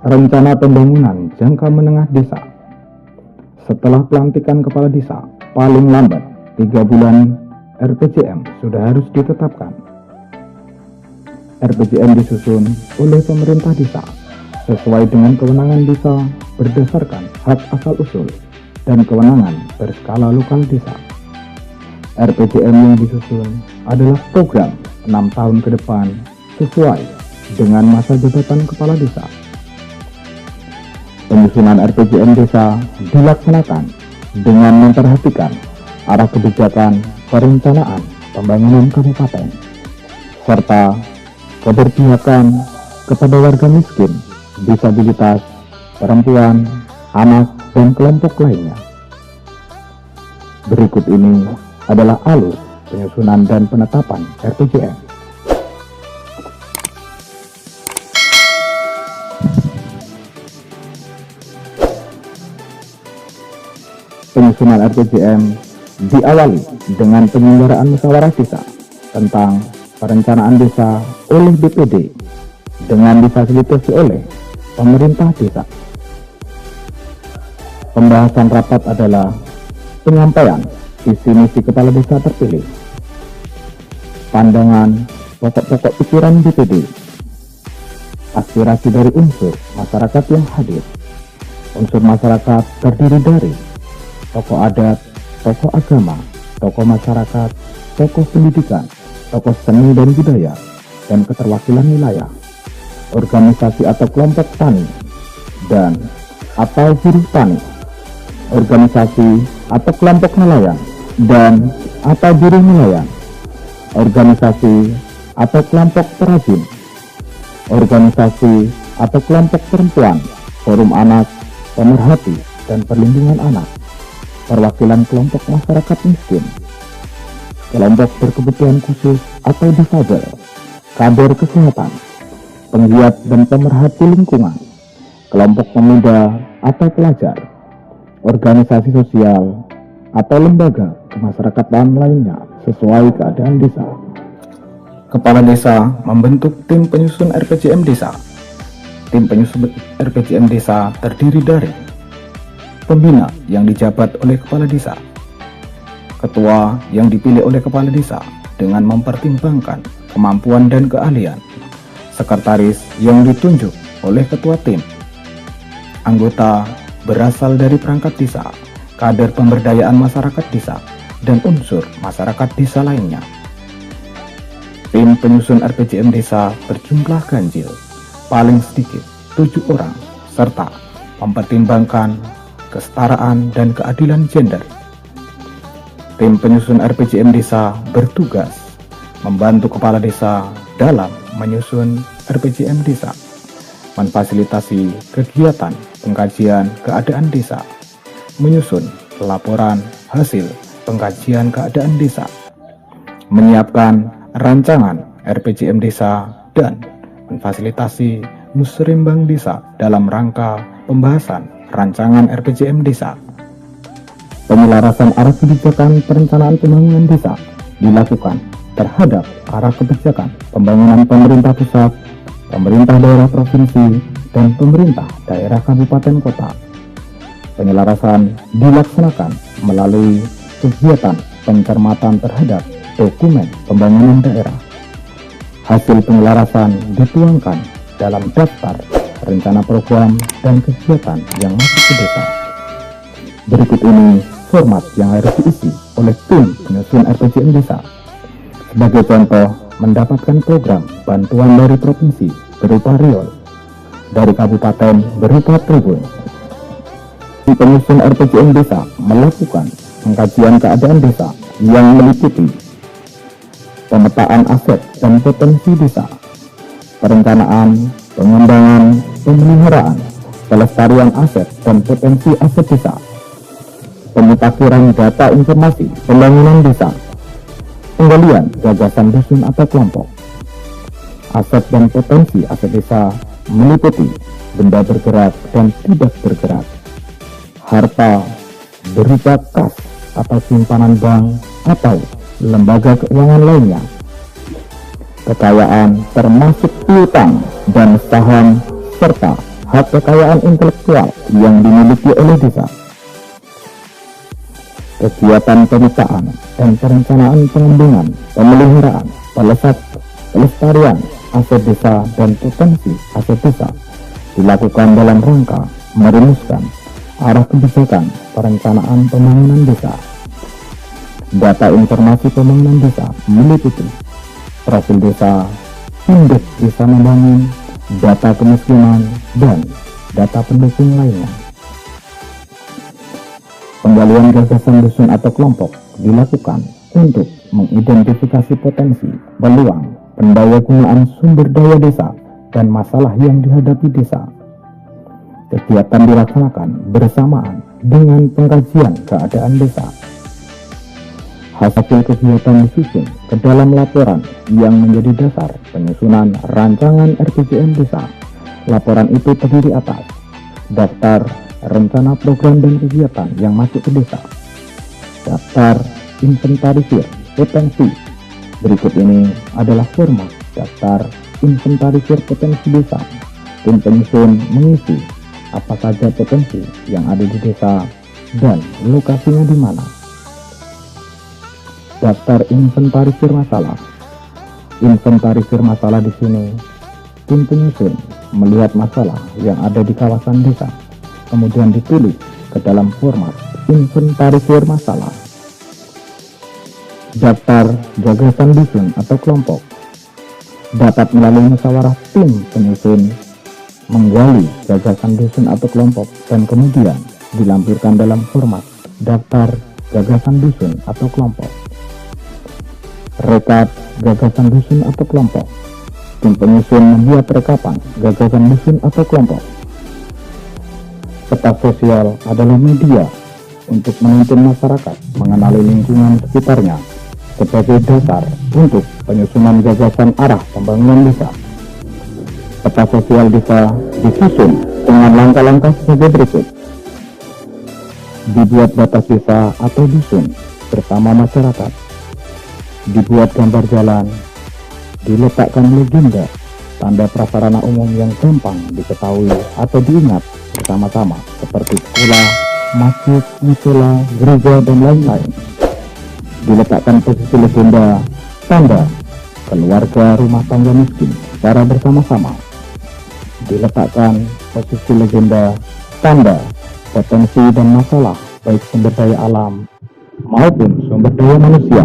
Rencana Pembangunan Jangka Menengah Desa. Setelah pelantikan kepala desa, paling lambat 3 bulan RPJM sudah harus ditetapkan. RPJM disusun oleh pemerintah desa sesuai dengan kewenangan desa berdasarkan hak asal-usul dan kewenangan berskala lokal desa. RPJM yang disusun adalah program 6 tahun ke depan sesuai dengan masa jabatan kepala desa. Penyusunan RPJM desa dilaksanakan dengan memperhatikan arah kebijakan perencanaan pembangunan kabupaten, serta keberpihakan kepada warga miskin, disabilitas, perempuan, anak, dan kelompok lainnya. Berikut ini adalah alur penyusunan dan penetapan RPJM. Penyusunan RPJM diawali dengan penyelenggaraan musyawarah desa tentang perencanaan desa oleh BPD dengan difasilitasi oleh pemerintah desa. Pembahasan rapat adalah penyampaian visi misi kepala desa terpilih, pandangan pokok-pokok pikiran BPD, aspirasi dari unsur masyarakat yang hadir. Unsur masyarakat terdiri dari tokoh adat, tokoh agama, tokoh masyarakat, tokoh pendidikan, tokoh seni dan budaya, dan keterwakilan wilayah, organisasi atau kelompok tani, dan atau buruh tani, organisasi atau kelompok nelayan, dan atau buruh nelayan, organisasi atau kelompok perajin, organisasi atau kelompok perempuan, forum anak, pemerhati, dan perlindungan anak, perwakilan kelompok masyarakat miskin, kelompok berkebutuhan khusus atau difabel, kader kesehatan, penggiat dan pemerhati lingkungan, kelompok pemuda atau pelajar, organisasi sosial atau lembaga kemasyarakatan lainnya sesuai keadaan desa. Kepala desa membentuk tim penyusun RPJM desa. Tim penyusun RPJM desa terdiri dari pembina yang dijabat oleh kepala desa, ketua yang dipilih oleh kepala desa dengan mempertimbangkan kemampuan dan keahlian, sekretaris yang ditunjuk oleh ketua tim, anggota berasal dari perangkat desa, kader pemberdayaan masyarakat desa, dan unsur masyarakat desa lainnya. Tim penyusun RPJM desa berjumlah ganjil, paling sedikit 7 orang, serta mempertimbangkan kesetaraan dan keadilan gender. Tim penyusun RPJM desa bertugas membantu kepala desa dalam menyusun RPJM desa, memfasilitasi kegiatan pengkajian keadaan desa, menyusun laporan hasil pengkajian keadaan desa, menyiapkan rancangan RPJM desa, dan memfasilitasi musrembang desa dalam rangka pembahasan rancangan RPJM desa. Penyelarasan arah kebijakan perencanaan pembangunan desa dilakukan terhadap arah kebijakan pembangunan pemerintah pusat, pemerintah daerah provinsi, dan pemerintah daerah kabupaten kota. Penyelarasan dilaksanakan melalui kegiatan pencermatan terhadap dokumen pembangunan daerah. Hasil penyelarasan dituangkan dalam daftar rencana program dan kegiatan yang masuk ke desa. Berikut ini format yang harus diisi oleh tim penyusun RPJM desa. Sebagai contoh, mendapatkan program bantuan dari provinsi berupa riol, dari kabupaten berupa tribun. Tim penyusun RPJM desa melakukan pengkajian keadaan desa yang meliputi pemetaan aset dan potensi desa, perencanaan, pengembangan, pemeliharaan, pelestarian aset dan potensi aset desa, pemutakhiran data informasi pembangunan desa, penggalian gagasan dusun atau kelompok. Aset dan potensi aset desa meliputi benda bergerak dan tidak bergerak, harta berupa kas atau simpanan bank atau lembaga keuangan lainnya, kekayaan termasuk piutang dan saham, serta hak kekayaan intelektual yang dimiliki oleh desa, kegiatan pemetaan dan perencanaan pengembangan, pemeliharaan, pelestarian aset desa dan potensi aset desa dilakukan dalam rangka merumuskan arah kebijakan perencanaan pembangunan desa. Data informasi pembangunan desa meliputi profil desa, indeks desa membangun, data kemiskinan, dan data pendukung lainnya. Penggalian gagasan dusun atau kelompok dilakukan untuk mengidentifikasi potensi, peluang, pendayagunaan sumber daya desa, dan masalah yang dihadapi desa. Kegiatan dilaksanakan bersamaan dengan pengkajian keadaan desa. Hasil kegiatan disusun ke dalam laporan yang menjadi dasar penyusunan rancangan RPJM desa. Laporan itu terdiri atas daftar rencana program dan kegiatan yang masuk ke desa, daftar inventarisir potensi. Berikut ini adalah format daftar inventarisir potensi desa. Tim penyusun mengisi apa saja potensi yang ada di desa dan lokasinya di mana. Daftar inventarisir masalah. Inventarisir masalah di sini, tim penyusun melihat masalah yang ada di kawasan desa, kemudian ditulis ke dalam format inventarisir masalah. Daftar gagasan dusun atau kelompok dapat melalui musyawarah tim penyusun menggali gagasan dusun atau kelompok dan kemudian dilampirkan dalam format daftar gagasan dusun atau kelompok. Rekap gagasan dusun atau kelompok. Tim penyusun membuat rekapan gagasan dusun atau kelompok. Peta sosial adalah media untuk menuntun masyarakat mengenali lingkungan sekitarnya sebagai dasar untuk penyusunan gagasan arah pembangunan desa. Peta sosial desa disusun dengan langkah-langkah sebagai berikut. Dibuat batas desa atau dusun bersama masyarakat. Dibuat gambar jalan, diletakkan legenda, tanda prasarana umum yang gampang diketahui atau diingat bersama-sama seperti sekolah, masjid, musola, gereja, dan lain-lain. Diletakkan posisi legenda, tanda keluarga rumah tangga miskin secara bersama-sama. Diletakkan posisi legenda, tanda potensi dan masalah baik sumber daya alam maupun sumber daya manusia.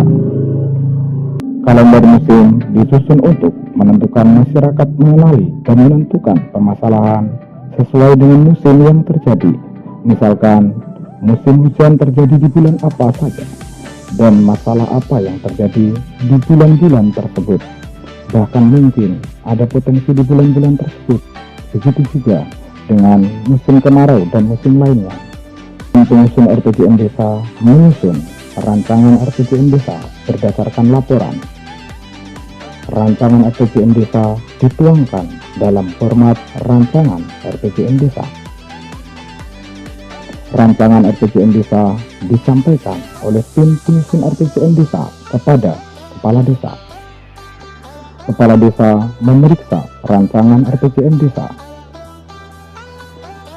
Kalender musim disusun untuk menentukan masyarakat mengenali dan menentukan permasalahan sesuai dengan musim yang terjadi. Misalkan, musim hujan terjadi di bulan apa saja, dan masalah apa yang terjadi di bulan-bulan tersebut. Bahkan mungkin ada potensi di bulan-bulan tersebut. Begitu juga dengan musim kemarau dan musim lainnya. Penyusun RPJM desa menyusun rancangan RPJM desa berdasarkan laporan. Rancangan RPJM desa dituangkan dalam format rancangan RPJM desa. Rancangan RPJM desa disampaikan oleh tim penyusun RPJM desa kepada kepala desa. Kepala desa memeriksa rancangan RPJM desa.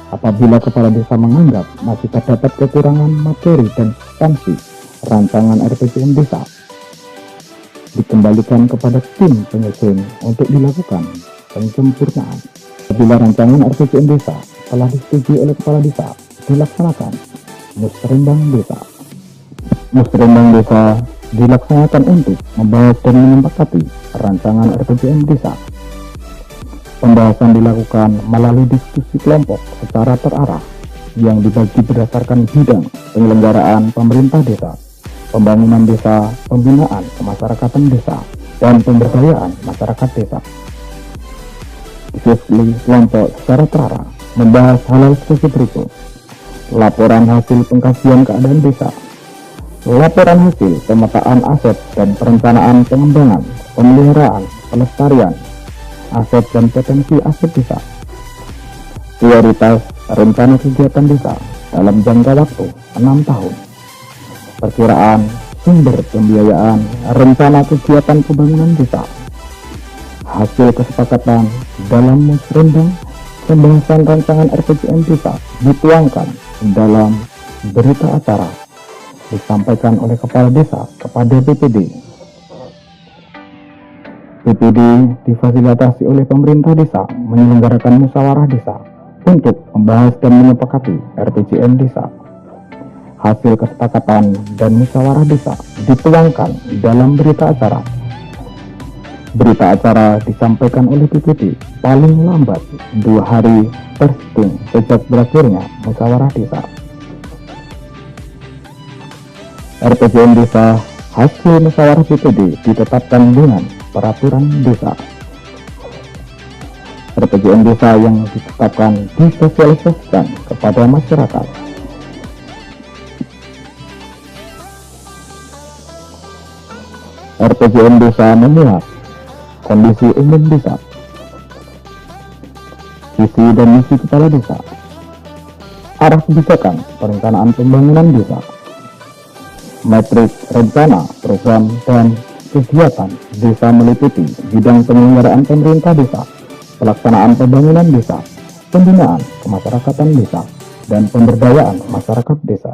Apabila kepala desa menganggap masih terdapat kekurangan materi dan substansi rancangan RPJM desa, dikembalikan kepada tim penyusun untuk dilakukan penyempurnaan. Apabila rancangan RPJM desa telah disetujui oleh kepala desa, dilaksanakan musrenbang desa. Musrenbang desa dilaksanakan untuk membahas dan menyepakati rancangan RPJM desa. Pembahasan dilakukan melalui diskusi kelompok secara terarah yang dibagi berdasarkan bidang penyelenggaraan pemerintah desa, pembangunan desa, pembinaan kemasyarakatan desa, dan pemberdayaan masyarakat desa. Diskusi kelompok secara terarah membahas hal-hal sebagai berikut: laporan hasil pengkajian keadaan desa, laporan hasil pemetaan aset dan perencanaan pengembangan, pemeliharaan, pelestarian aset dan potensi aset desa, prioritas rencana kegiatan desa dalam jangka waktu 6 tahun, perkiraan sumber pembiayaan rencana kegiatan pembangunan desa, hasil kesepakatan dalam musrenbang Pembahasan rancangan RPJM Desa dituangkan dalam berita acara disampaikan oleh Kepala Desa kepada BPD. BPD difasilitasi oleh pemerintah desa menyelenggarakan musyawarah desa untuk membahas dan menyepakati RPJM Desa. Hasil kesepakatan dan musyawarah desa dituangkan dalam berita acara. Berita acara disampaikan oleh BPD paling lambat 2 hari terhitung sejak berakhirnya musyawarah desa. RPJM Desa hasil musyawarah BPD ditetapkan dengan peraturan desa. RPJM Desa yang ditetapkan disosialisasikan kepada masyarakat. RPJM Desa memuat kondisi umum desa, visi dan misi kepala desa, arah kebijakan perencanaan pembangunan desa, metrik rencana program dan kegiatan desa meliputi bidang penyelenggaraan pemerintah desa, pelaksanaan pembangunan desa, pembinaan kemasyarakatan desa, dan pemberdayaan masyarakat desa.